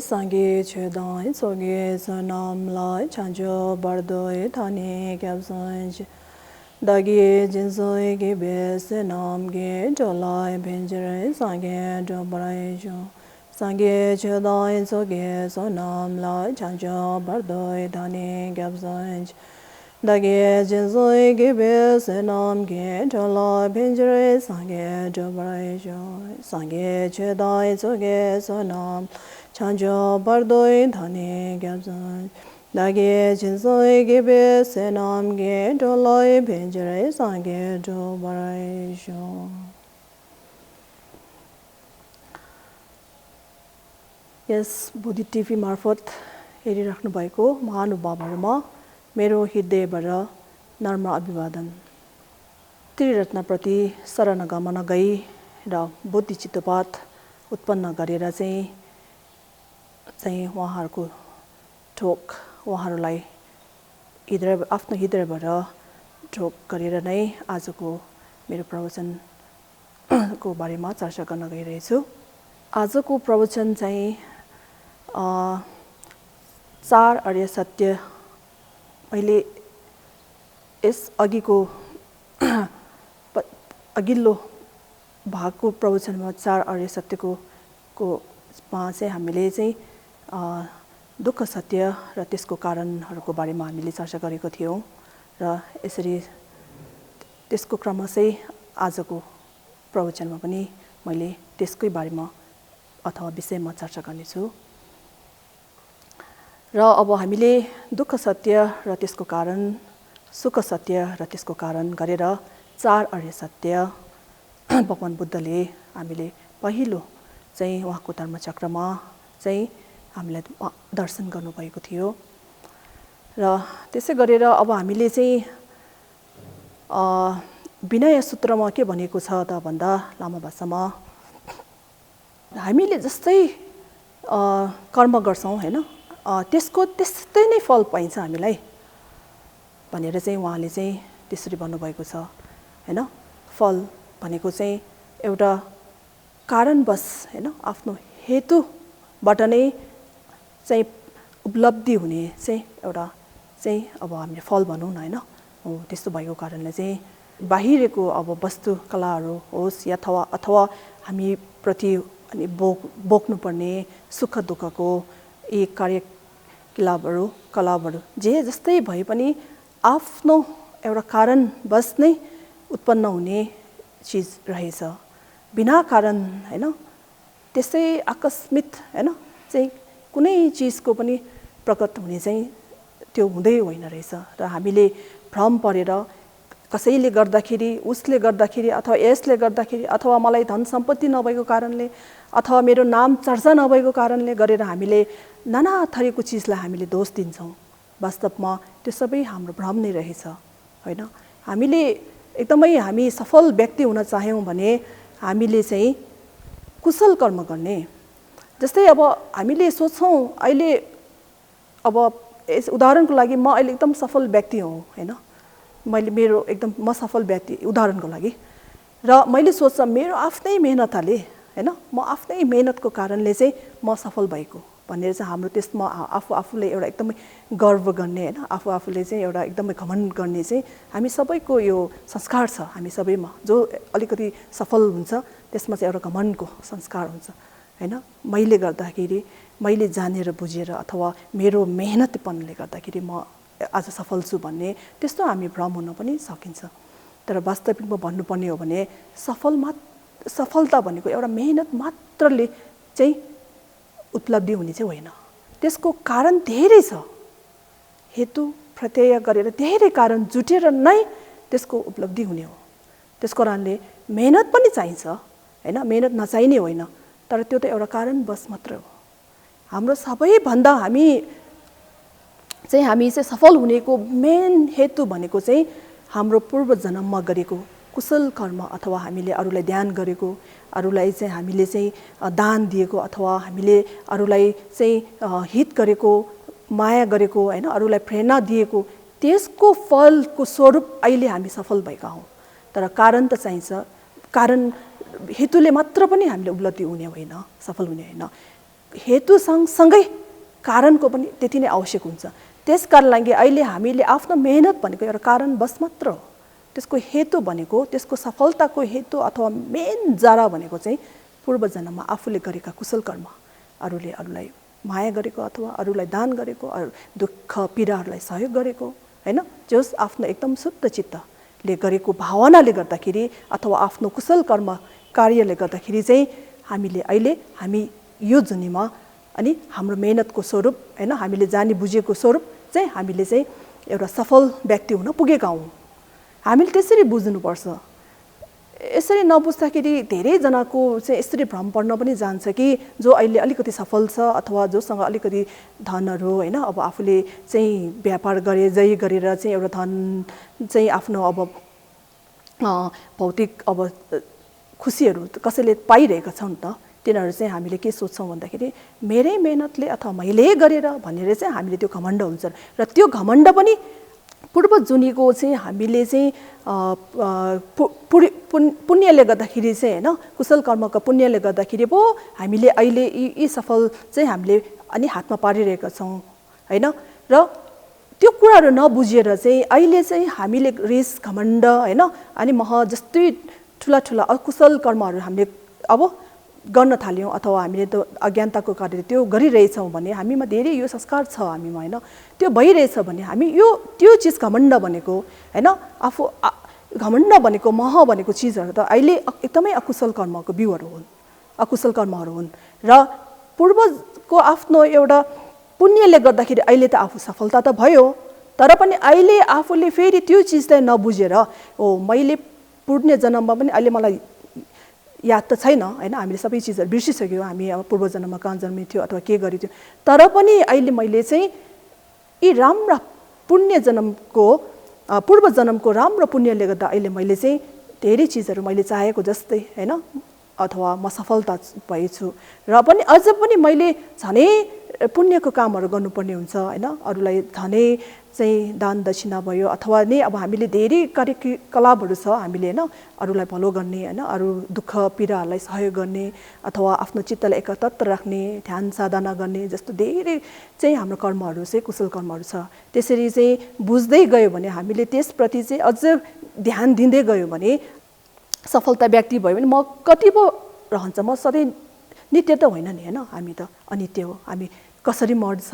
상게 최다인 속에서 남라이 찬조 바르도에 타니 캡선지 다기에 진소에게 베세 남게 졸라이 벤저에 상게 조바라이죠 상게 최다인 속에서 남라이 찬조 바르도에 타니 캡선지 다기에 진소에게 베세 남게 졸라이 벤저에 상게 조바라이죠 상게 최다인 속에서 남 찬조 바르도에 타니 캡선 나게 진소에게 베세 남게 돌로의 벤저에 상게 조바라이쇼 यस बुद्धि टिभी मार्फत हेरिराख्नु भएको महानुभावहरुमा मेरो हृदयबाट नम्र अभिवादन त्रिरत्नप्रति शरणगमन गई र बुद्धि चित्तपात उत्पन्न गरेर चाहिँ उहाँहरुको ठोक उहाँहरुलाई आफ्नो हृदयबाट ठोक गरेर नै आजको मेरो प्रवचनको बारेमा चर्चा गर्न गइरहेछु आजको प्रवचन चाहिँ चार आर्य सत्य मैले यस अघिल्लो भागको प्रवचनमा चार आर्य सत्यको चाहिँ हामीले चाहिँ दुःख सत्य र त्यसको कारणहरूको बारेमा हामीले चर्चा गरेको थियौं र यसरी त्यसको क्रमशः आजको प्रवचनमा पनि मैले त्यसकै बारेमा अथवा विषयमा चर्चा गर्नेछु र अब हामीले दुःख सत्य र त्यसको कारण सुख सत्य र त्यसको कारण गरेर चार आर्य सत्य भगवान बुद्धले हामीले पहिलो चाहिँ उहाँको धर्मचक्रमा चाहिँ हामीलाई दर्शन गर्नुभएको थियो र त्यसै गरेर अब हामीले चाहिँ विनय सूत्रमा के भनेको छ त भन्दा लामा भाषामा हामीले जस्तै कर्म गर्छौं हैन त्यसको त्यस्तै नै फल पाइन्छ हामीलाई भनेर चाहिँ उहाँले चाहिँ त्यसरी भन्नुभएको छ हैन फल भनेको चाहिँ एउटा कारणवश हैन आफ्नो हेतुबाट नै चाहिँ उपलब्धि हुने चाहिँ एउटा चाहिँ अब हामीले फल भनौं न हैन त्यस्तो भएको कारणले चाहिँ बाहिरको अब वस्तु कलाहरू होस् अथवा हामी प्रति अनि बोक्नुपर्ने सुख दुःखको यी कलाहरू जे जस्तै भए पनि आफ्नो एउटा कारणवश नै उत्पन्न हुने चीज रहेछ बिना कारण हैन त्यसै आकस्मिक हैन चाहिँ कुनै चीजको पनि प्रकट हुने चाहिँ त्यो हुँदै होइन रहेछ र हामीले भ्रम परेर कसैले गर्दाखेरि उसले गर्दाखेरि अथवा यसले गर्दाखेरि अथवा मलाई धन सम्पत्ति नभएको कारणले अथवा मेरो नाम चर्चा नभएको कारणले गरेर हामीले नाना थरीको चीजलाई हामीले दोष दिन्छौं वास्तवमा त्यो सबै हाम्रो भ्रम नै रहेछ हैन हामीले एकदमै हामी सफल व्यक्ति हुन चाह्यौं भने हामीले चाहिँ कुशल कर्म गर्ने जस्तै अब हामीले सोच्छौं अहिले अब यस उदाहरणको लागि म अहिले एकदम सफल व्यक्ति हुँ हैन मेरो एकदम म सफल व्यक्ति उदाहरणको लागि र मैले सोच्छ मेरो आफ्नै मेहनतले हैन म आफ्नै मेहनतको कारणले चाहिँ म सफल भएको भनेर चाहिँ हाम्रो त्यसमा आफूले एउटा एकदमै गर्व गर्ने हैन आफूले चाहिँ एउटा एकदमै घमण्ड गर्ने चाहिँ हामी सबैको यो संस्कार छ हामी सबैमा जो अलिकति सफल हुन्छ त्यसमा चाहिँ एउटा घमण्डको संस्कार हुन्छ हैन मैले गर्दाखेरि मैले जानेर बुझेर अथवा मेरो मेहनतपनले गर्दाखेरि म आज सफल छु भन्ने त्यस्तो हामी भ्रम हुन पनि सकिन्छ तर वास्तविकमा भन्नुपर्ने हो भने सफलता भनेको एउटा मेहनत मात्रले चाहिँ उपलब्धि हुने चाहिँ होइन त्यसको कारण धेरै छ हेतु प्रत्यय गरेर धेरै कारण जुटेर नै त्यसको उपलब्धि हुने हो त्यसको कारणले मेहनत पनि चाहिन्छ हैन मेहनत नचाहिने होइन तर त्यो त एउटा कारणवश मात्र हो हाम्रो सबैभन्दा हामी चाहिँ सफल हुनेको मेन हेतु भनेको चाहिँ हाम्रो पूर्व जन्ममा गरेको कुशल कर्म अथवा हामीले अरूलाई दान गरेको अरूलाई चाहिँ हामीले चाहिँ दान दिएको अथवा हामीले अरूलाई चाहिँ हित गरेको माया गरेको हैन अरूलाई प्रेरणा दिएको त्यसको फलको स्वरूप अहिले हामी सफल भएका हौं तर कारण त चाहिन्छ कारण हेतुले मात्र पनि हामीले उपलब्धि हुने होइन सफल हुने होइन हेतु सँगसँगै कारणको पनि त्यति नै आवश्यक हुन्छ। त्यसकारण लागि अहिले हामीले आफ्नो मेहनत भनेको एउटा कारणवश मात्र हो। त्यसको हेतु भनेको, त्यसको सफलताको हेतु अथवा मेन जरा भनेको चाहिँ पूर्वजन्ममा आफूले गरेका कुशल कर्म, अरूले अरूलाई माया गरेको अथवा अरूलाई दान गरेको, दुःख पीडाहरूलाई सहयोग गरेको, हैन, जस आफ्नो एकदम शुद्ध चित्तले गरेको भावनाले गर्दाखेरि अथवा आफ्नो कुशल कर्म कार्यले गर्दाखेरि चाहिँ हामी यो जुनीमा अनि हाम्रो मेहनतको स्वरूप, हैन, हामीले जानी बुझेको स्वरूप चाहिँ हामीले चाहिँ एउटा सफल व्यक्ति हुन पुगेका हौँ। हामीले त्यसरी बुझ्नुपर्छ। यसरी नबुझ्दाखेरि धेरैजनाको चाहिँ यसरी भ्रम पर्न पनि जान्छ कि जो अहिले अलिकति सफल छ अथवा जोसँग अलिकति धनहरू, हैन, अब आफूले चाहिँ व्यापार गरेर चाहिँ एउटा धन चाहिँ आफ्नो अब भौतिक अब खुसीहरू कसैले पाइरहेका छन् त, तिनीहरू चाहिँ हामीले के सोच्छौँ भन्दाखेरि मेरै मेहनतले अथवा मैले गरेर भनेर चाहिँ हामीले त्यो घमण्ड हुन्छ। र त्यो घमण्ड पनि पूर्व जुनीको चाहिँ हामीले चाहिँ पुण्यले गर्दाखेरि चाहिँ, हैन, कुशल कर्मको पुण्यले गर्दाखेरि पो हामीले अहिले यी सफल चाहिँ हामीले अनि हातमा पारिरहेका छौँ, हैन। र त्यो कुराहरू नबुझेर चाहिँ अहिले चाहिँ हामीले रिस घमण्ड, हैन, अनि जस्तै ठुला अकुशल कर्महरू हामीले अब गर्न थाल्यौँ अथवा हामीले त्यो अज्ञानताको कारणले त्यो गरिरहेछौँ भने हामीमा धेरै यो संस्कार छ हामीमा, हैन, त्यो भइरहेछ भने हामी त्यो चिज घमण्ड भनेको, हैन, आफू घमण्ड भनेको मह भनेको चिजहरू त अहिले एकदमै अकुशल कर्मको बिउहरू हुन्, अकुशल कर्महरू हुन्। र पूर्वको आफ्नो एउटा पुण्यले गर्दाखेरि अहिले त आफू सफलता त भयो, तर पनि अहिले आफूले फेरि त्यो चिजलाई नबुझेर मैले पुण्य जन्ममा पनि अहिले मलाई याद त छैन, हैन, हामीले सबै चिजहरू बिर्सिसक्यौँ, हामी अब पूर्व जन्ममा कहाँ जन्मेको थियो अथवा के गरेको थियो, तर पनि अहिले मैले चाहिँ यी राम्रा पुण्य जन्मको पूर्व जन्मको राम्रो पुण्यले गर्दा अहिले मैले चाहिँ धेरै चिजहरू मैले चाहेको जस्तै, हैन, अथवा म सफलता भएछु। र पनि अझ पनि मैले झनै पुण्यको कामहरू गर्नुपर्ने हुन्छ, हैन, अरूलाई झनै चाहिँ दान दक्षिणा भयो अथवा नै अब हामीले धेरै कार्यकलापहरू छ हामीले, हैन, अरूलाई भलो गर्ने, हैन, अरू दुःख पीडाहरूलाई सहयोग गर्ने अथवा आफ्नो चित्तलाई एकतत्र राख्ने, ध्यान साधना गर्ने जस्तो धेरै चाहिँ हाम्रो कर्महरू चाहिँ कुशल कर्महरू छ। त्यसरी चाहिँ बुझ्दै गयो भने हामीले त्यसप्रति चाहिँ अझ ध्यान दिँदै गयो भने सफलता व्यक्ति भयो भने म कति पो रहन्छ, म सधैँ नित्य त होइन नि, हैन, हामी त अनित्य हो। हामी कसरी मर्छ,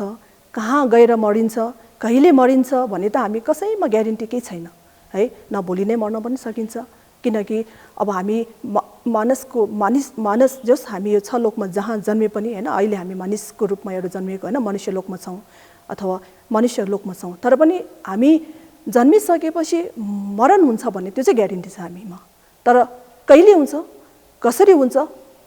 कहाँ गएर मरिन्छ, कहिले मरिन्छ भने त हामी कसैमा ग्यारेन्टी केही छैन, है, न भोलि नै मर्न पनि सकिन्छ। किनकि अब हामी मानिस जस हामी यो 6 लोकमा जहाँ जन्मे पनि, हैन, अहिले हामी मानिसको रूपमा एउटा जन्मेको, हैन, मनुष्य लोकमा छौँ अथवा मनुष्य लोकमा छौँ, तर पनि हामी जन्मिसकेपछि मरण हुन्छ भन्ने त्यो चाहिँ ग्यारेन्टी छ हामीमा। तर कहिले हुन्छ, कसरी हुन्छ,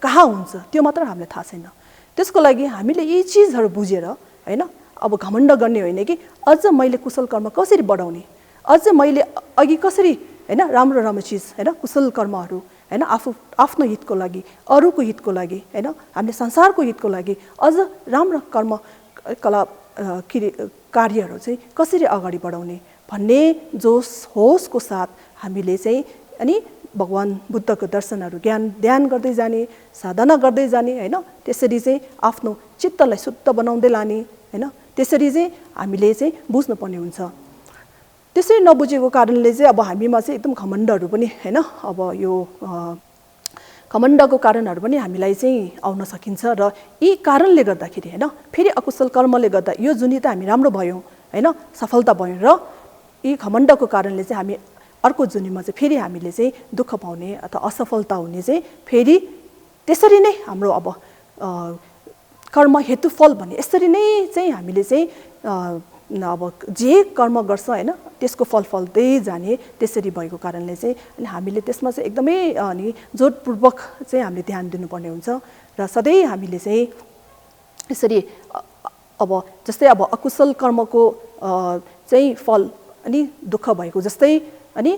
कहाँ हुन्छ त्यो मात्र हामीलाई थाहा छैन। त्यसको लागि हामीले यी चिजहरू बुझेर, हैन, अब घमण्ड गर्ने होइन कि अझ मैले कुशल कर्म कसरी बढाउने, अझ मैले अघि कसरी, हैन, राम्रो चिज, हैन, कुशल कर्महरू, हैन, आफ्नो हितको लागि, अरूको हितको लागि, हैन, हामीले संसारको हितको लागि अझ राम्रो कार्यहरू चाहिँ कसरी अगाडि बढाउने भन्ने जोस होसको साथ हामीले चाहिँ अनि भगवान बुद्धको दर्शनहरू ध्यान गर्दै जाने, साधना गर्दै जाने, हैन, त्यसरी चाहिँ आफ्नो चित्तलाई शुद्ध बनाउँदै लाने, हैन, त्यसरी चाहिँ हामीले चाहिँ बुझ्नुपर्ने हुन्छ। त्यसरी नबुझेको कारणले चाहिँ अब हामीमा चाहिँ एकदम घमण्डहरू पनि, हैन, अब यो घमण्डको कारणहरू पनि हामीलाई चाहिँ आउन सकिन्छ। र यी कारणले गर्दाखेरि, हैन, फेरि अकुशल कर्मले गर्दा यो जुनी त हामी राम्रो भयौँ, हैन, सफलता भयौँ, र यी घमण्डको कारणले चाहिँ हामी अर्को जुनीमा चाहिँ फेरि हामीले चाहिँ दुःख पाउने अथवा असफलता हुने चाहिँ फेरि त्यसरी नै हाम्रो अब कर्म हेतु फल भन्ने यसरी नै चाहिँ हामीले चाहिँ अब जे कर्म गर्छ, हैन, त्यसको फल फल्दै जाने, त्यसरी भएको कारणले चाहिँ अनि हामीले त्यसमा चाहिँ एकदमै अनि जोडपूर्वक चाहिँ हामीले ध्यान दिनुपर्ने हुन्छ। र सधैँ हामीले चाहिँ यसरी अब जस्तै अब अकुशल कर्मको चाहिँ फल अनि दुःख भएको जस्तै अनि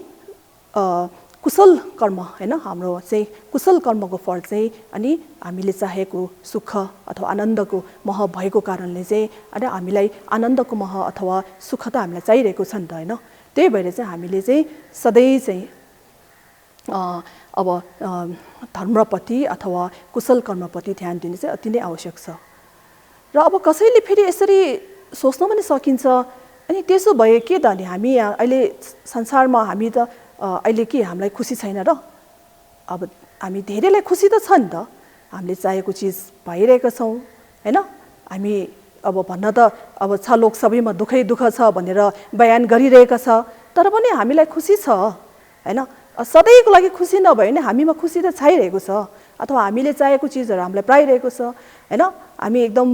कुशल कर्म, हैन, हाम्रो चाहिँ कुशल कर्मको फल चाहिँ अनि हामीले चाहेको सुख अथवा आनन्दको मह भएको कारणले चाहिँ अनि हामीलाई आनन्दको मह अथवा सुख त हामीलाई चाहिरहेको छ नि त, हैन। त्यही भएर चाहिँ हामीले चाहिँ सधैँ चाहिँ अब धर्मप्रति अथवा कुशल कर्मप्रति ध्यान दिनु चाहिँ अति नै आवश्यक छ। र अब कसैले फेरि यसरी सोच्न पनि सकिन्छ, अनि त्यसो भए के त नि हामी यहाँ अहिले संसारमा हामी त अहिले के हामीलाई खुसी छैन र? अब हामी धेरैलाई खुसी त छ नि त, हामीले चाहेको चिज पाइरहेका छौँ हैन। हामी अब भन्न त अब छ लोक सबैमा दुःखै दुःख छ भनेर बयान गरिरहेका छ, तर पनि हामीलाई खुसी छ हैन। सधैँको लागि खुसी नभए पनि हामीमा खुसी त छाइरहेको छ, अथवा हामीले चाहेको चिजहरू हामीलाई पाइरहेको छ हैन। हामी एकदम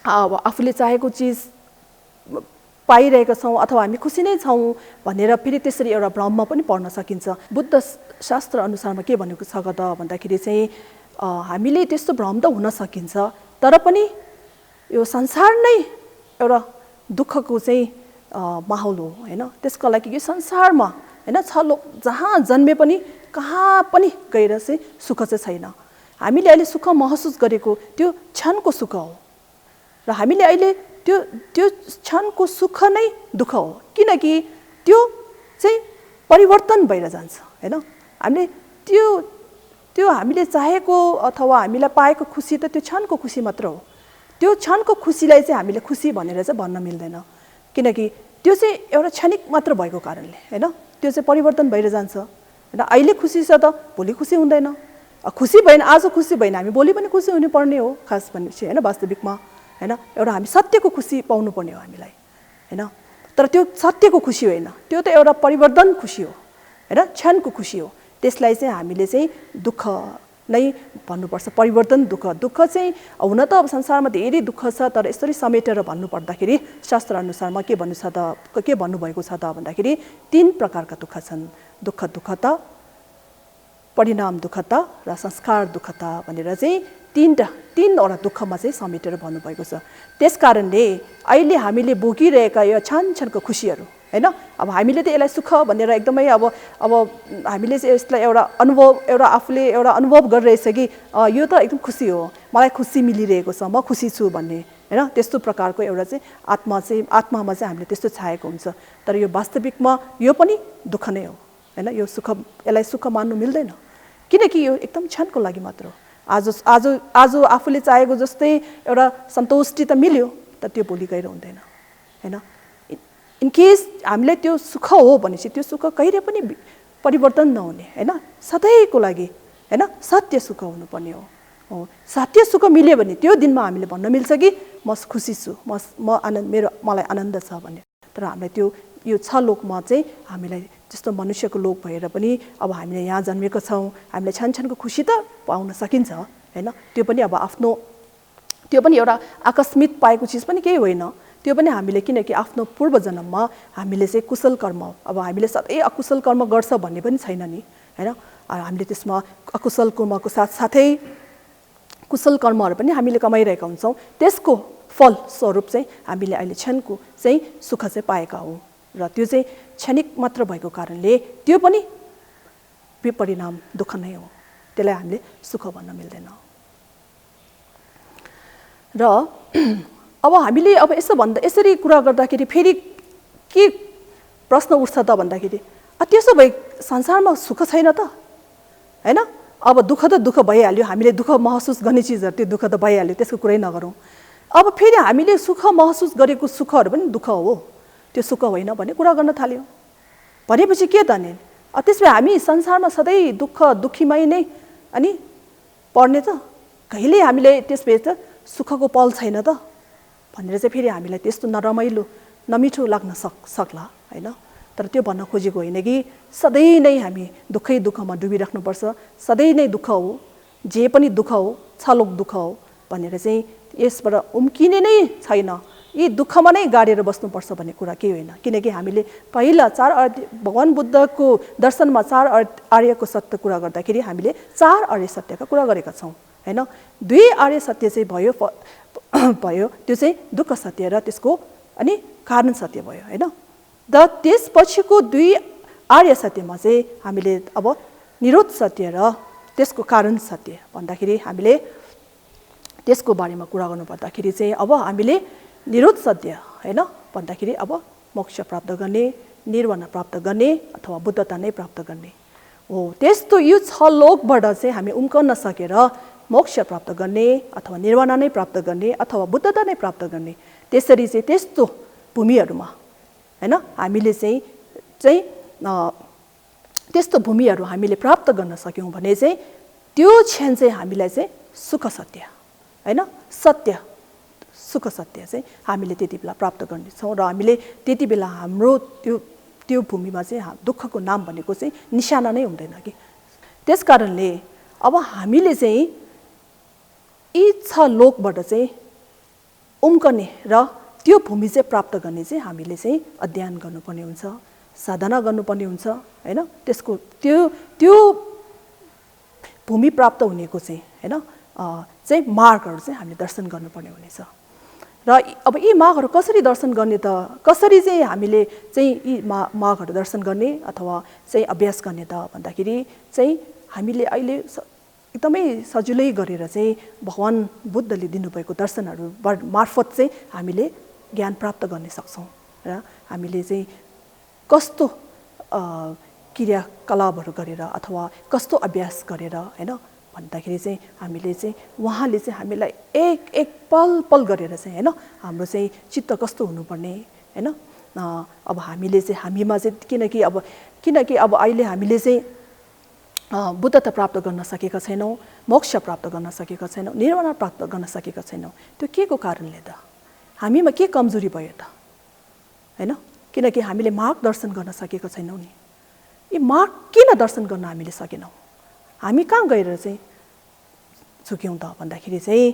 आफूले चाहेको चिज पाइरहेका छौँ अथवा हामी खुसी नै छौँ भनेर फेरि त्यसरी एउटा भ्रममा पनि पर्न सकिन्छ। बुद्ध शास्त्र अनुसारमा के भनेको छ त भन्दाखेरि चाहिँ हामीले त्यस्तो भ्रम त हुन सकिन्छ, तर पनि यो संसार नै एउटा दुःखको चाहिँ माहौल हो हैन। त्यसको लागि यो संसारमा हैन छ लोक जहाँ जन्मे पनि कहाँ पनि गएर चाहिँ सुख चाहिँ छैन। हामीले अहिले सुख महसुस गरेको त्यो क्षणको सुख हो, र हामीले अहिले त्यो त्यो क्षणको सुख नै दुःख हो, किनकि त्यो चाहिँ परिवर्तन भएर जान्छ हैन। हामीले त्यो त्यो हामीले चाहेको अथवा हामीलाई पाएको खुसी त त्यो क्षणको खुसी मात्र हो। त्यो क्षणको खुसीलाई चाहिँ हामीले खुसी भनेर चाहिँ भन्न मिल्दैन, किनकि त्यो चाहिँ एउटा क्षणिक मात्र भएको कारणले हैन। त्यो चाहिँ परिवर्तन भएर जान्छ हैन। अहिले खुसी छ त भोलि खुसी हुँदैन, खुसी भएन आज खुसी भएन हामी भोलि पनि खुसी हुनुपर्ने हो खास भनेपछि हैन। वास्तविकमा हैन एउटा हामी सत्यको खुसी पाउनुपर्ने हो हामीलाई हैन। तर त्यो सत्यको खुसी होइन, त्यो त एउटा परिवर्तन खुसी हो हैन, क्षणको खुसी हो। त्यसलाई चाहिँ हामीले चाहिँ दुःख नै भन्नुपर्छ, परिवर्तन दुःख। दुःख चाहिँ हुन त अब संसारमा धेरै दुःख छ, तर यसरी समेटेर भन्नुपर्दाखेरि शास्त्र अनुसारमा के भन्नुभएको छ त भन्दाखेरि 3 प्रकारका दुःख छन्। दुःखता, परिणाम दुःखता र संस्कार दुःखता भनेर चाहिँ तीनवटा दुःखमा चाहिँ समेटेर भन्नुभएको छ। त्यसकारणले अहिले हामीले भोगिरहेका यो क्षणको खुसीहरू हैन, अब हामीले त यसलाई सुख भनेर एकदमै अब हामीले चाहिँ यसलाई एउटा आफूले एउटा अनुभव गरिरहेछ कि यो त एकदम खुसी हो, मलाई खुसी मिलिरहेको छ, म खुसी छु भन्ने हैन। त्यस्तो प्रकारको एउटा चाहिँ आत्मामा चाहिँ हामीले त्यस्तो छाएको हुन्छ, तर यो वास्तविकमा यो पनि दुःख नै हो हैन। यो सुख, यसलाई सुख मान्नु मिल्दैन, किनकि यो एकदम क्षणको लागि मात्र हो। आज आफूले चाहेको जस्तै एउटा सन्तुष्टि त मिल्यो, तर त्यो भोलि गएर हुँदैन हैन। इनकेस हामीलाई त्यो सुख हो भनेपछि त्यो सुख कहिले पनि परिवर्तन नहुने हैन, सधैँको लागि हैन। सत्य सुख हुनुपर्ने हो। सत्य सुख मिल्यो भने त्यो दिनमा हामीले भन्न मिल्छ कि म खुसी छु, मलाई आनन्द छ भन्ने। तर हामीलाई त्यो यो 6 लोकमा चाहिँ हामीलाई जस्तो मनुष्यको लोक भएर पनि अब हामीले यहाँ जन्मेको छौँ, हामीले क्षणको खुसी त पाउन सकिन्छ हैन। त्यो पनि अब आफ्नो त्यो पनि एउटा आकस्मिक पाएको चिज पनि केही होइन, त्यो पनि हामीले किनकि आफ्नो पूर्व जन्ममा हामीले चाहिँ कुशल कर्म, अब हामीले सधैँ अकुशल कर्म गर्छ भन्ने पनि छैन नि हैन। हामीले त्यसमा अकुशल कर्मको साथसाथै कुशल कर्महरू पनि हामीले कमाइरहेका हुन्छौँ, त्यसको फल स्वरूप चाहिँ हामीले अहिले क्षणको चाहिँ सुख चाहिँ पाएका हौँ, र त्यो चाहिँ क्षणिक मात्र भएको कारणले त्यो पनि विपरिणाम दुःख नै हो, त्यसलाई हामीले सुख भन्न मिल्दैन। र अब हामीले अब यसरी कुरा गर्दाखेरि फेरि के प्रश्न उठ्छ त भन्दाखेरि त्यसो भए संसारमा सुख छैन त हैन। अब दुःख त दुःख भइहाल्यो, हामीले दुःख महसुस गर्ने चिजहरू त्यो दुःख त भइहाल्यो, त्यसको कुरै नगरौँ। अब फेरि हामीले सुख महसुस गरेको सुखहरू पनि दुःख हो, त्यो सुख होइन भन्ने कुरा गर्न थाल्यो भनेपछि के त नि? त्यसो भए हामी संसारमा सधैँ दुःखीमै नै अनि पर्ने त? कहिले हामीले त्यसपछि त सुखको पल छैन त भनेर चाहिँ फेरि हामीलाई त्यस्तो नरमाइलो नमिठो लाग्न सक्ला हैन। तर त्यो भन्न खोजेको होइन कि सधैँ नै हामी दुःखमा डुबिराख्नुपर्छ, सधैँ नै दुःख हो, जे पनि दुःख हो, छलोक दुःख हो भनेर चाहिँ यसबाट उम्किने नै छैन, यी दुःखमा नै गाडेर बस्नुपर्छ भन्ने कुरा केही होइन। किनकि हामीले पहिला भगवान बुद्धको दर्शनमा 4 आर्यको सत्य कुरा गर्दाखेरि हामीले 4 आर्य सत्यका कुरा गरेका छौँ हैन। 2 आर्य सत्य चाहिँ भयो त्यो चाहिँ दुःख सत्य र त्यसको अनि कारण सत्य भयो हैन। र त्यसपछिको 2 आर्य सत्यमा चाहिँ हामीले अब निरोध सत्य र त्यसको कारण सत्य भन्दाखेरि हामीले त्यसको बारेमा कुरा गर्नुपर्दाखेरि चाहिँ अब हामीले निरोध सत्य हैन भन्दाखेरि अब मोक्ष प्राप्त गर्ने, निर्वाण प्राप्त गर्ने अथवा बुद्धता नै प्राप्त गर्ने हो। त्यस्तो यो 6 लोकबाट चाहिँ हामी उम्कन नसकेर मोक्ष प्राप्त गर्ने अथवा निर्वाण नै प्राप्त गर्ने अथवा बुद्धता नै प्राप्त गर्ने त्यसरी चाहिँ त्यस्तो भूमिहरूमा हैन हामीले चाहिँ त्यस्तो भूमिहरू हामीले प्राप्त गर्न सक्यौं भने चाहिँ त्यो क्षण चाहिँ हामीलाई चाहिँ सुख सत्य हैन सत्य सुख सत्य चाहिँ हामीले त्यति बेला प्राप्त गर्नेछौँ र हामीले त्यति बेला हाम्रो त्यो भूमिमा चाहिँ दुःखको नाम भनेको चाहिँ निशाना नै हुँदैन कि त्यसकारणले अब हामीले चाहिँ यी 6 लोकबाट चाहिँ उम्कने र त्यो भूमि चाहिँ प्राप्त गर्ने चाहिँ हामीले चाहिँ अध्ययन गर्नुपर्ने हुन्छ साधना गर्नुपर्ने हुन्छ हैन त्यसको त्यो भूमि प्राप्त हुनेको चाहिँ हैन चाहिँ मार्गहरू चाहिँ हामीले दर्शन गर्नुपर्ने हुनेछ र अब यी मार्गहरू कसरी दर्शन गर्ने त कसरी चाहिँ हामीले चाहिँ यी मार्गहरू दर्शन गर्ने अथवा चाहिँ अभ्यास गर्ने त भन्दाखेरि चाहिँ हामीले अहिले एकदमै सजिलै गरेर चाहिँ भगवान बुद्धले दिनुभएको दर्शनहरू मार्फत चाहिँ हामीले ज्ञान प्राप्त गर्न सक्छौं र हामीले चाहिँ कस्तो क्रियाकलापहरू गरेर अथवा कस्तो अभ्यास गरेर हैन भन्दाखेरि चाहिँ हामीले चाहिँ उहाँले चाहिँ हामीलाई एक पल गरेर चाहिँ हैन हाम्रो चाहिँ चित्त कस्तो हुनुपर्ने हैन अब हामीले चाहिँ हामीमा चाहिँ किनकि अब अहिले हामीले चाहिँ बुद्धता प्राप्त गर्न सकेका छैनौं मोक्ष प्राप्त गर्न सकेका छैनौं निर्वाण प्राप्त गर्न सकेका छैनौं त्यो के को कारणले त हामीमा के कमजोरी भयो त हैन किनकि हामीले मार्ग दर्शन गर्न सकेका छैनौं नि यी मार्ग किन दर्शन गर्न हामीले सकेनौं हामी कहाँ गएर चाहिँ चुक्यौं त भन्दाखेरि चाहिँ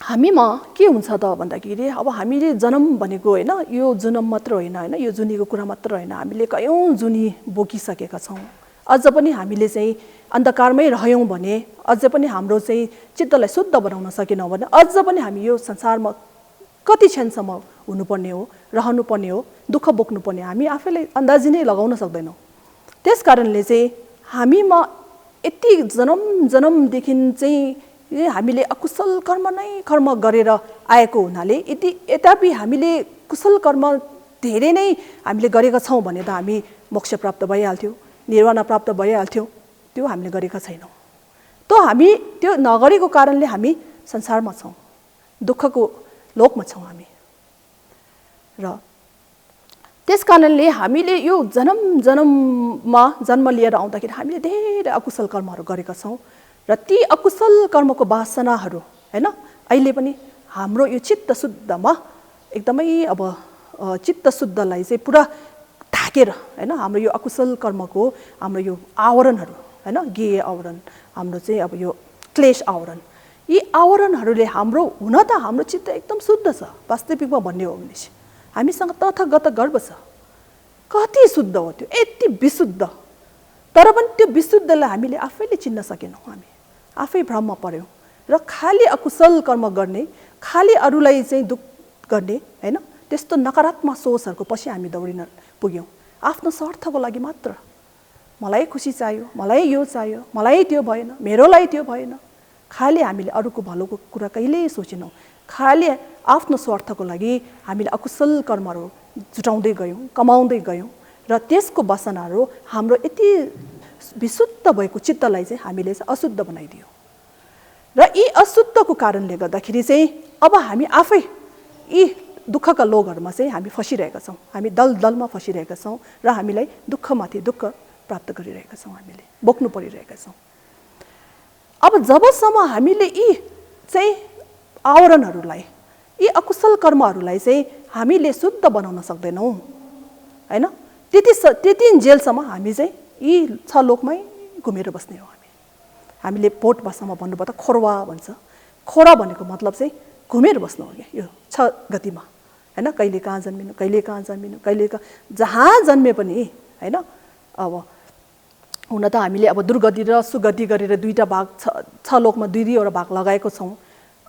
हामीमा के हुन्छ त भन्दाखेरि अब हामीले जन्म भनेको हैन यो जन्म मात्र होइन यो जुनीको कुरा मात्र होइन हामीले कयौं जुनी बोकिसकेका छौं अझ पनि हामीले चाहिँ अन्धकारमै रह्यौं भने अझ पनि हाम्रो चाहिँ चित्तलाई शुद्ध बनाउन सकेनौं भने अझ पनि हामी यो संसारमा कति क्षणसम्म हुनुपर्ने हो रहनुपर्ने हो दुःख बोक्नुपर्ने हामी आफैले अन्दाजी नै लगाउन सक्दैनौं त्यसकारणले चाहिँ हामीमा यति जन्मदेखि चाहिँ हामीले अकुशल कर्म गरेर आएको हुनाले यद्यपि हामीले कुशल कर्म धेरै नै हामीले गरेका छौं भने त हामी मोक्ष प्राप्त भइहाल्थ्यो निर्वाण प्राप्त भइहाल्थ्यो त्यो हामीले गरेका छैनौं त हामी त्यो नगरेको कारणले हामी संसारमा छौं दुःखको लोकमा छौं हामी र त्यसकारणले हामीले यो जन्ममा जन्म लिएर आउँदाखेरि हामीले धेरै अकुशल कर्महरू गरेका छौं र ती अकुशल कर्मको वासनाहरू हैन अहिले पनि हाम्रो यो चित्त शुद्धमा एकदमै अब चित्त शुद्धलाई चाहिँ पुरा ढाकेर हैन हाम्रो यो अकुशल कर्मको हाम्रो यो आवरणहरू हैन गेय आवरण हाम्रो चाहिँ अब यो क्लेश आवरण यी आवरणहरूले हाम्रो हुन त हाम्रो चित्त एकदम शुद्ध छ वास्तविकमा भन्ने हो भने हामीसँग तथागत गर्व छ कति शुद्ध हो त्यो यति विशुद्ध तर पनि त्यो विशुद्धलाई हामीले आफैले चिन्न सकेनौं हामी आफै भ्रममा पर्यौं र खाली अकुशल कर्म गर्ने खाली अरूलाई चाहिँ दुख गर्ने हैन त्यस्तो नकारात्मक सोचहरुको पछि हामी दौडिन पुग्यौं आफ्नो स्वार्थको लागि मात्र मलाई खुशी चाहियो मलाई यो चाहियो मलाई त्यो भएन मेरोलाई त्यो भएन खाली हामीले अरूको भलोको कुरा कहिल्यै सोचेनौं खाली आफ्नो स्वार्थको लागि हामीले अकुशल कर्महरू जुटाउँदै गयौं कमाउँदै गयौं र त्यसको वासनाहरू हाम्रो यति विशुद्ध भएको चित्तलाई चाहिँ हामीले अशुद्ध बनाइदियो र यी अशुद्धको कारणले गर्दाखेरि चाहिँ अब हामी आफै यी दुःखका लोकहरुमा चाहिँ हामी फसिरहेका छौं हामी दलदलमा फसिरहेका छौं र हामीलाई दुःखमाथि दुःख प्राप्त गरिरहेका छौं हामीले बोक्नु परिरहेका छौं अब जबसम्म हामीले यी चाहिँ आवरणहरूलाई यी अकुशल कर्महरूलाई चाहिँ हामीले शुद्ध बनाउन सक्दैनौं हैन त्यति जेलसम्म हामी चाहिँ यी 6 लोकमै घुमेर बस्ने हो हामीले पोट भाषामा भन्नुपर्दा खोरवा भन्छ खोरा भनेको मतलब चाहिँ घुमेर बस्नु हो के यो 6 गतिमा हैन कहिले कहाँ जन्मिनु कहिले जहाँ जन्मे पनि हैन अब हुन त हामीले अब दुर्गति र सुगति गरेर दुईटा भाग 6 लोकमा दुई वटा भाग लगाएको छौं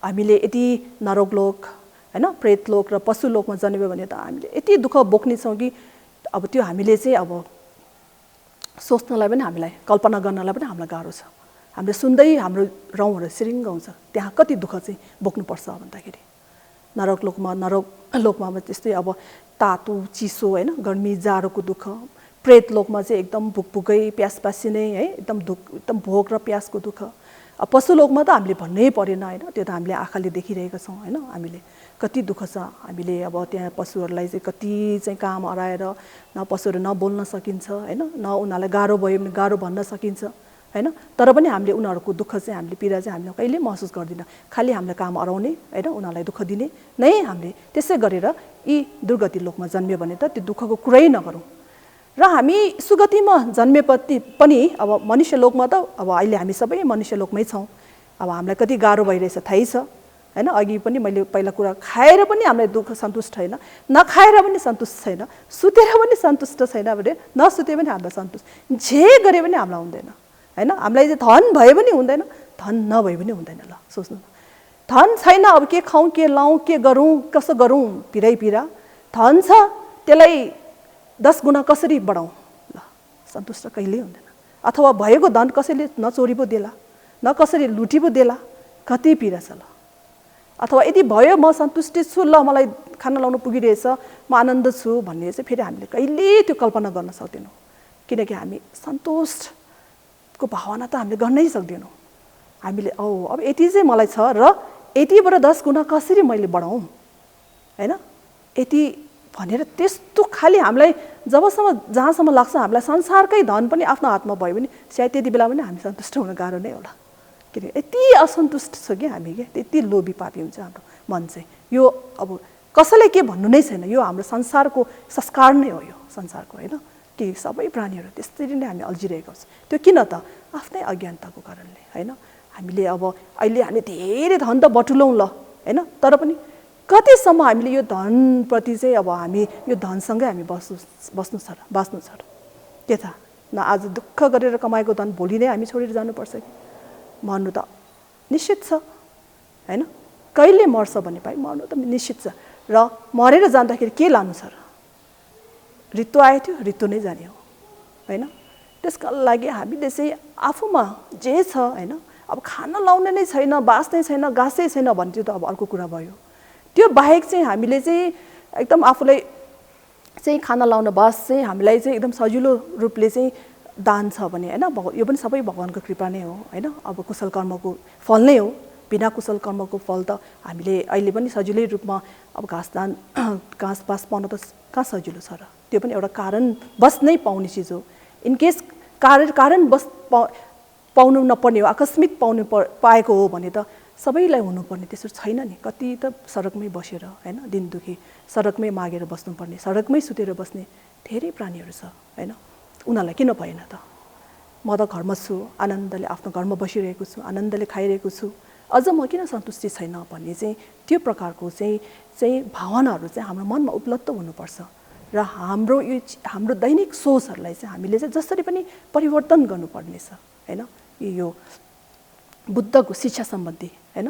हामीले यति नरक लोक हैन प्रेत लोक र पशु लोकमा जन्मियो भने त हामीले यति दुःख बोक्ने छौं कि अब त्यो हामीले चाहिँ अब सोच्नलाई पनि हामीलाई कल्पना गर्नलाई पनि हामीलाई गाह्रो छ हामीले सुन्दै हाम्रो रौँहरु सिरिङ्ग हुन्छ त्यहाँ कति दुःख चाहिँ बोक्नु पर्छ भन्दाखेरि नरक लोकमा त्यस्तै अब तातो चिसो हैन गर्मी जाडोको दुःख प्रेत लोकमा चाहिँ एकदम भुकभुकै प्यासपासी नै है एकदम भोक र प्यासको दुःख। पशु लोकमा त हामीले भन्नै परेन हैन, त्यो त हामीले आँखाले देखिरहेका छौँ हैन। हामीले कति दुःख छ, हामीले अब त्यहाँ पशुहरूलाई चाहिँ कति चाहिँ काम हराएर न पशुहरू नबोल्न सकिन्छ हैन, न उनीहरूलाई गाह्रो भयो भने गाह्रो भन्न सकिन्छ हैन। तर पनि हामीले उनीहरूको दुःख चाहिँ हामीले पीडा चाहिँ हामीले कहिले महसुस गर्दिन। खालि हामीले काम हराउने हैन, उनीहरूलाई दुःख दिने नै हामीले त्यसै गरेर यी दुर्गति लोकमा जन्मियो भने त त्यो दुःखको कुरै नगरौँ। र हामी सुगतिमा जन्मेपछि पनि अब मनुष्य लोकमा त अब अहिले हामी सबै मनुष्य लोकमै छौँ। अब हामीलाई कति गाह्रो भइरहेछ थाहै छ हैन। अघि पनि मैले पहिला कुरा खाएर पनि हामीलाई दुःख सन्तुष्ट छैन, नखाएर पनि सन्तुष्ट छैन, सुतेर पनि सन्तुष्ट छैन भने नसुते पनि हामीलाई सन्तुष्ट, जे गरे पनि हामीलाई हुँदैन हैन। हामीलाई चाहिँ धन भए पनि हुँदैन, धन नभए पनि हुँदैन। ल सोच्नु, धन छैन अब के खाउँ के लाउँ के गरौँ कसो गरौँ पिरै पिरा, धन छ त्यसलाई 10 गुणा कसरी बढाउँ, ल सन्तुष्ट कहिल्यै हुँदैन। अथवा भएको धन कसैले नचोरी पो देला, न कसैले लुटी पो देला, कति पिरा छ। ल अथवा यदि भयो म सन्तुष्टि छु, ल मलाई खाना लाउनु पुगिरहेछ, म आनन्द छु भन्ने चाहिँ फेरि हामीले कहिल्यै त्यो कल्पना गर्न सक्दैनौँ। किनकि हामी सन्तुष्टको भावना त हामीले गर्नै सक्दैनौँ। हामीले अब यति चाहिँ मलाई छ र यतिबाट 10 गुणा कसरी मैले बढाउँ हैन, यति भनेर त्यस्तो खालि हामीलाई जबसम्म जहाँसम्म लाग्छ हामीलाई संसारकै धन पनि आफ्नो हातमा भयो भने सायद त्यति बेला पनि हामी सन्तुष्ट हुन गाह्रो नै होला। किनकि यति असन्तुष्ट छ कि हामी के त्यति लोभी पापी हुन्छ हाम्रो मन चाहिँ। यो अब कसैले के भन्नु नै छैन, यो हाम्रो संसारको संस्कार नै हो, यो संसारको हैन। कि सबै प्राणीहरू त्यसरी नै हामी अल्झिरहेको छ। त्यो किन त आफ्नै अज्ञानताको कारणले हैन। हामीले अब अहिले हामी धेरै धन त बटुलौँ ल हैन, तर पनि कतिसम्म हामीले यो धनप्रति चाहिँ अब हामी यो धनसँगै हामी बाँच्नु छ र के थाहा। न आज दुःख गरेर कमाएको धन भोलि नै हामी छोडेर जानुपर्छ कि मर्नु त निश्चित छ हैन। कहिले मर्छ भन्ने पाइ मर्नु त निश्चित छ। र मरेर जाँदाखेरि के लानु छ र, ऋतु आयो थियो ऋतु नै जाने हो हैन। त्यसका लागि हामीले चाहिँ आफूमा जे छ हैन, अब खाना लाउने नै छैन, बाँच्नै छैन, घाँसै छैन भने त्यो त अब अर्को कुरा भयो। त्यो बाहेक चाहिँ हामीले चाहिँ एकदम आफूलाई चाहिँ खाना लाउन बास चाहिँ हामीलाई चाहिँ एकदम सजिलो रूपले चाहिँ दान छ भने हैन, यो पनि सबै भगवानको कृपा नै हो हैन। अब कुशल कर्मको फल नै हो। बिना कुशल कर्मको फल त हामीले अहिले पनि सजिलै रूपमा अब घाँस बास पाउन त कहाँ सजिलो छ र। त्यो पनि एउटा कारण बस नै पाउने चिज हो। इनकेस कारण बस पाउनु नपर्ने हो, आकस्मिक पाएको हो भने त सबैलाई हुनुपर्ने त्यसो छैन नि। कति त सडकमै बसेर हैन, दिन दुखी सडकमै मागेर बस्नुपर्ने, सडकमै सुतेर बस्ने धेरै प्राणीहरू छ हैन। उनीहरूलाई किन भएन त। म त घरमा छु, आनन्दले आफ्नो घरमा बसिरहेको छु, आनन्दले खाइरहेको छु, अझ म किन सन्तुष्टि छैन भन्ने चाहिँ त्यो प्रकारको चाहिँ भावनाहरू चाहिँ हाम्रो मनमा उपलब्ध हुनुपर्छ। र हाम्रो दैनिक सोचहरूलाई चाहिँ हामीले चाहिँ जसरी पनि परिवर्तन गर्नुपर्ने छ हैन। यो बुद्धको शिक्षा सम्बन्धी हैन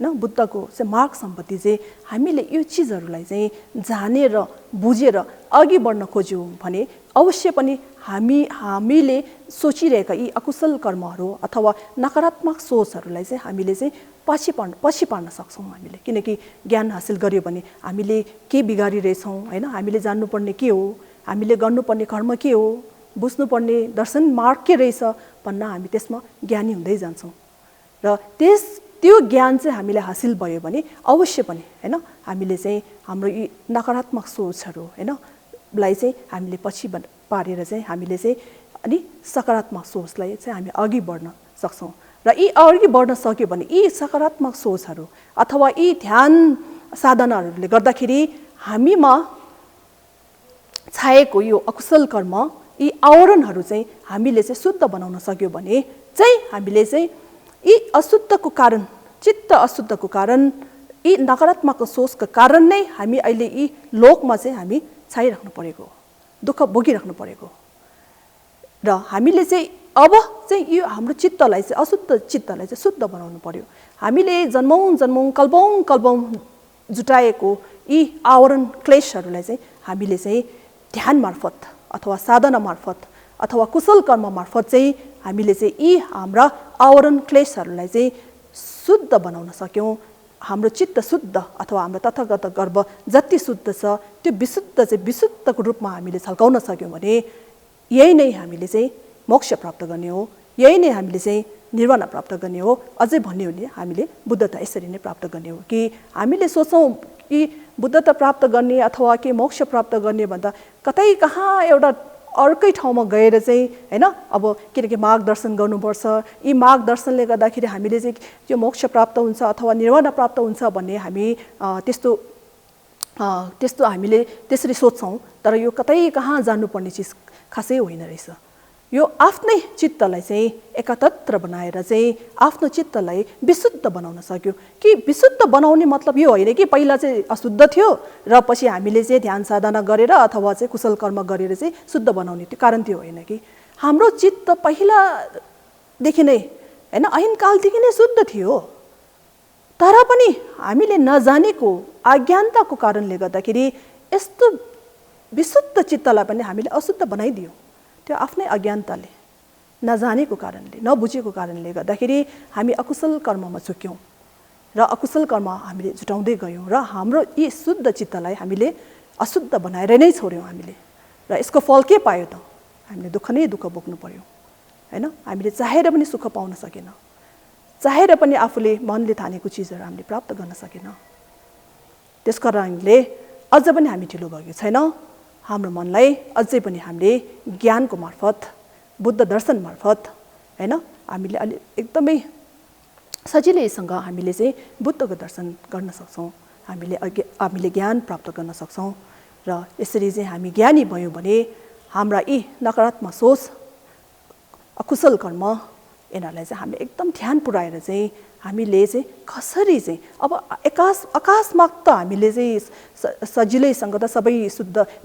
बुद्धको चाहिँ मार्ग सम्बन्धी चाहिँ हामीले यो चिजहरूलाई चाहिँ जानेर बुझेर अघि बढ्न खोज्यौँ भने अवश्य पनि हामीले सोचिरहेका यी अकुशल कर्महरू अथवा नकारात्मक सोचहरूलाई चाहिँ हामीले चाहिँ पछि पार्न सक्छौँ हामीले। किनकि ज्ञान हासिल गर्यो भने हामीले के बिगारिरहेछौँ हैन, हामीले जान्नुपर्ने के हो, हामीले गर्नुपर्ने कर्म के हो, बुझ्नुपर्ने दर्शन मार्ग के रहेछ भन्न हामी त्यसमा ज्ञानी हुँदै जान्छौँ। र त्यो ज्ञान चाहिँ हामीले हासिल भयो भने अवश्य पनि हैन हामीले चाहिँ हाम्रो यी नकारात्मक सोचहरू हैन लाई चाहिँ हामीले पछि पारेर चाहिँ हामीले चाहिँ अनि सकारात्मक सोचलाई चाहिँ हामी अघि बढ्न सक्छौँ। र यी अघि बढ्न सक्यो भने यी सकारात्मक सोचहरू अथवा यी ध्यान साधनाहरूले गर्दाखेरि हामीमा छाएको यो अकुशल कर्म यी आवरणहरू चाहिँ हामीले चाहिँ शुद्ध बनाउन सक्यो भने चाहिँ हामीले चाहिँ यी अशुद्धको कारण, चित्त अशुद्धको कारण, यी नकारात्मक सोचको कारण नै हामी अहिले यी लोकमा चाहिँ हामी छाइराख्नु परेको, दुःख भोगिराख्नु परेको। र हामीले चाहिँ अब चाहिँ यो हाम्रो चित्तलाई चाहिँ अशुद्ध चित्तलाई चाहिँ शुद्ध बनाउनु पर्यो। हामीले जन्मौँ कल्पौँ जुटाएको यी आवरण क्लेशहरूलाई चाहिँ हामीले चाहिँ ध्यान मार्फत अथवा साधना मार्फत अथवा कुशल कर्म मार्फत चाहिँ हामीले चाहिँ यी हाम्रा आवरण क्लेशहरूलाई चाहिँ शुद्ध बनाउन सक्यौँ। हाम्रो चित्त शुद्ध अथवा हाम्रो तथागत गर्भ जति शुद्ध छ त्यो विशुद्धको रूपमा हामीले छल्काउन सक्यौँ भने यही नै हामीले चाहिँ मोक्ष प्राप्त गर्ने हो, यही नै हामीले चाहिँ निर्वाण प्राप्त गर्ने हो। अझै भन्यो भने हामीले बुद्धता यसरी नै प्राप्त गर्ने हो कि हामीले सोचौँ कि बुद्धता प्राप्त गर्ने अथवा के मोक्ष प्राप्त गर्ने भन्दा कतै कहाँ एउटा अर्कै ठाउँमा गएर चाहिँ हैन अब किनकि मार्गदर्शन गर्नुपर्छ, यी मार्गदर्शनले गर्दाखेरि हामीले चाहिँ त्यो मोक्ष प्राप्त हुन्छ अथवा निर्वाण प्राप्त हुन्छ भन्ने हामी त्यस्तो हामीले त्यसरी सोच्छौँ। तर यो कतै कहाँ जानुपर्ने चिज खासै होइन रहेछ। यो आफ्नै चित्तलाई चाहिँ एकतत्र बनाएर चाहिँ आफ्नो चित्तलाई विशुद्ध बनाउन सक्यो। कि विशुद्ध बनाउने मतलब यो होइन कि पहिला चाहिँ अशुद्ध थियो र पछि हामीले चाहिँ ध्यान साधना गरेर अथवा चाहिँ कुशल कर्म गरेर चाहिँ शुद्ध बनाउने, त्यो कारण त्यो होइन कि हाम्रो चित्त पहिलादेखि नै हैन ऐनकालदेखि नै शुद्ध थियो। तर पनि हामीले नजानेको अज्ञानताको कारणले गर्दाखेरि यस्तो विशुद्ध चित्तलाई पनि हामीले अशुद्ध बनाइदियौँ। त्यो आफ्नै अज्ञानताले, नजानेको कारणले, नबुझेको कारणले गर्दाखेरि हामी अकुशल कर्ममा चुक्यौँ र अकुशल कर्म हामीले जुटाउँदै गयौँ र हाम्रो यी शुद्ध चित्तलाई हामीले अशुद्ध बनाएर नै छोड्यौँ हामीले। र यसको फल के पायो त? हामीले दुःख नै दुःख बोक्नु पर्यो हैन। हामीले चाहेर पनि सुख पाउन सकेन, चाहेर पनि आफूले मनले ठानेको चिजहरू हामीले प्राप्त गर्न सकेन। त्यस कारणले अझ पनि हामी ढिलो भएको छैनौँ। हाम्रो मनलाई अझै पनि हामीले ज्ञानको मार्फत, बुद्ध दर्शन मार्फत हैन हामीले अलि एकदमै सजिलैसँग हामीले चाहिँ बुद्धको दर्शन गर्न सक्छौँ, हामीले ज्ञान प्राप्त गर्न सक्छौँ। र यसरी चाहिँ हामी ज्ञानी भयौँ भने हाम्रा यी नकारात्मक सोच, अकुशल कर्म यिनीहरूलाई चाहिँ हामीले एकदम ध्यान पुऱ्याएर चाहिँ हामीले चाहिँ कसरी चाहिँ अब अकस्मात त हामीले चाहिँ सजिलैसँग त सबै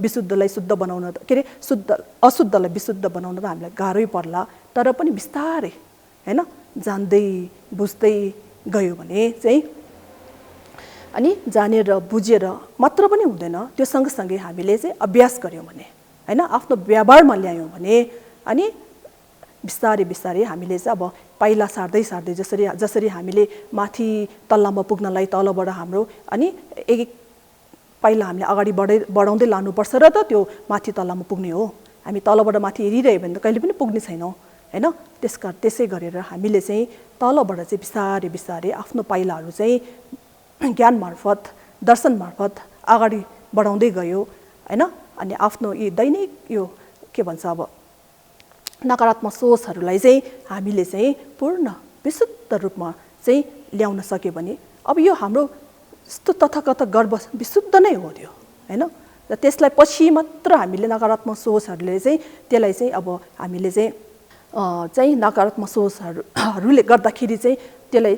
विशुद्धलाई शुद्ध बनाउन, के अरे अशुद्धलाई विशुद्ध बनाउन त हामीलाई गाह्रै पर्ला। तर पनि बिस्तारै हैन जान्दै बुझ्दै गयो भने चाहिँ अनि जानेर बुझेर मात्र पनि हुँदैन, त्यो सँगसँगै हामीले चाहिँ अभ्यास गऱ्यौँ भने हैन आफ्नो व्यवहारमा ल्यायौँ भने अनि बिस्तारै बिस्तारै हामीले चाहिँ अब पाइला सार्दै सार्दै जसरी हामीले माथि तल्लामा पुग्नलाई तलबाट हाम्रो अनि एक पाइला हामीले अगाडि बढाउँदै लानुपर्छ र त त्यो माथि तल्लामा पुग्ने हो। हामी तलबाट माथि हेरिरह्यो भने त कहिले पनि पुग्ने छैनौँ हैन। त्यसै गरेर हामीले चाहिँ तलबाट चाहिँ बिस्तारै बिस्तारै आफ्नो पाइलाहरू चाहिँ ज्ञान मार्फत, दर्शन मार्फत अगाडि बढाउँदै गयो हैन। अनि आफ्नो यी दैनिक यो के भन्छ अब नकारात्मक सोचहरूलाई चाहिँ हामीले चाहिँ पूर्ण विशुद्ध रूपमा चाहिँ ल्याउन सक्यो भने अब यो हाम्रो यस्तो तथाकथा गर्व विशुद्ध नै हो त्यो हैन। र त्यसलाई पछि मात्र हामीले नकारात्मक सोचहरूले चाहिँ त्यसलाई चाहिँ अब हामीले चाहिँ नकारात्मक सोचहरूले गर्दाखेरि चाहिँ त्यसलाई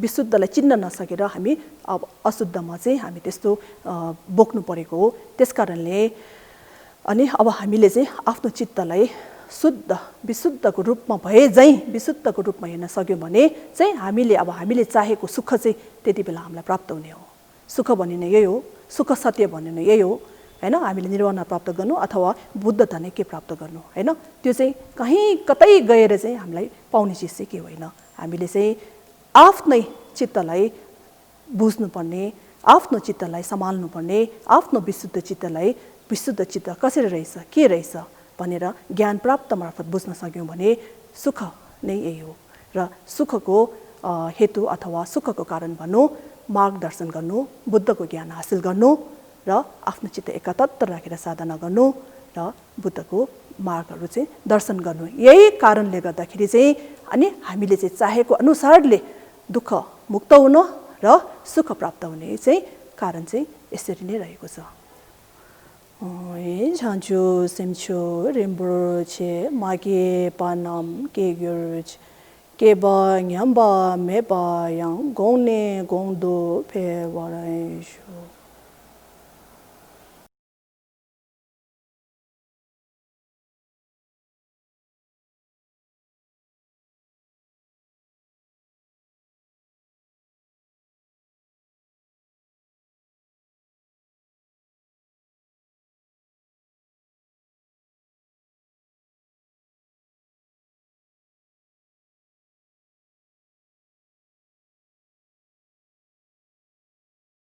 विशुद्धलाई चिन्न नसकेर हामी अब अशुद्धमा चाहिँ हामी त्यस्तो बोक्नु परेको हो। त्यसकारणले अनि अब हामीले चाहिँ आफ्नो चित्तलाई शुद्ध विशुद्धको रूपमा भए झैँ विशुद्धको रूपमा हेर्न सक्यौँ भने चाहिँ हामीले चाहेको सुख चाहिँ त्यति बेला हामीलाई प्राप्त हुने हो। सुख भन्ने नै यही हो, सुख सत्य भन्ने नै यही हो हैन। हामीले निर्वाण प्राप्त गर्नु अथवा बुद्धता नै के प्राप्त गर्नु हैन। त्यो चाहिँ कतै गएर चाहिँ हामीलाई पाउने चिज चाहिँ के होइन। हामीले चाहिँ आफ्नै चित्तलाई बुझ्नुपर्ने, आफ्नो चित्तलाई सम्हाल्नुपर्ने, आफ्नो विशुद्ध चित्तलाई विशुद्ध चित्त कसरी रहेछ, के रहेछ भनेर ज्ञान प्राप्त मार्फत बुझ्न सक्यौँ भने सुख नै यही हो। र सुखको हेतु अथवा सुखको कारण भन्नु मार्गदर्शन गर्नु, बुद्धको ज्ञान हासिल गर्नु र आफ्नो चित्त एकतत्र राखेर साधना गर्नु र बुद्धको मार्गहरू चाहिँ दर्शन गर्नु। यही कारणले गर्दाखेरि चाहिँ अनि हामीले चाहिँ चाहेको अनुसारले दुःख मुक्त हुन र सुख प्राप्त हुने चाहिँ कारण चाहिँ यसरी नै रहेको छ। 장주 셈초 림브르체 마게 바남 게규르치 게바 냠바 메바 양 공네 공도 페와라이쇼